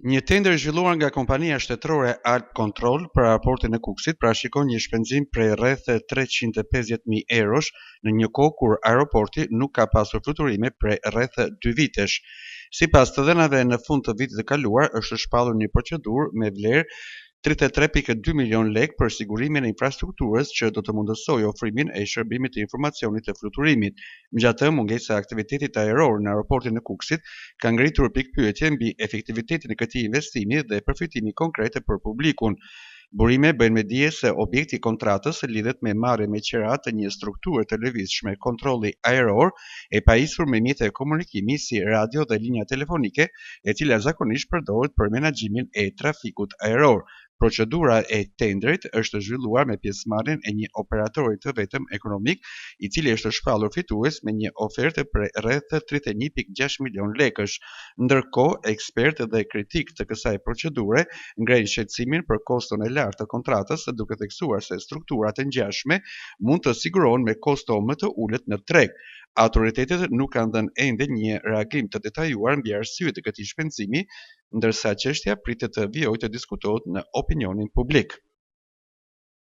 Një tender zhvilluar nga kompania shtetërore Alp Control për aeroportin e Kukësit parashikon një shpenzim prej rreth 350.000 eurosh në një kohë kur aeroporti nuk ka pasur fluturime prej rreth 2 vitesh. Sipas të dhënave në fund të vitit të kaluar, është shpallur një procedurë me vlerë 33.2 milion lek për sigurimin e infrastrukturës që do të mundësojë ofrimin e shërbimit të informacionit të fluturimit. Megjithatë, mungesa e aktivitetit ajror në aeroportin e Kukësit ka ngritur pikpyetje mbi efektivitetin e këtij investimi dhe përfitimi konkret për publikun. Burime bëjnë me dije se objekti i kontratës lidhet me marrjen me qira të një strukture të lëvizshme kontrolli ajror e pajisur me mjete e komunikimi si radio dhe linja telefonike, e cila zakonisht përdoret për menaxhimin e trafikut ajror. Procedura e tenderit është zhvilluar me pjesëmarrjen e një operatori të vetëm ekonomik, i cili është shpallur fitues me një ofertë për rreth 31.6 milion lekësh. Ndërkohë, ekspertë dhe kritik të kësaj procedure ngrenë shqetësimin për koston e lartë të kontratës, duke theksuar se strukturat e ngjashme mund të sigurohen me kosto më të ulët në treg. Autoritetet nuk kanë dhënë ende një reagim të detajuar mbi arsyet e këtij shpenzimi, ndërsa çështja pritet të vijojë të diskutohet në opinionin publik.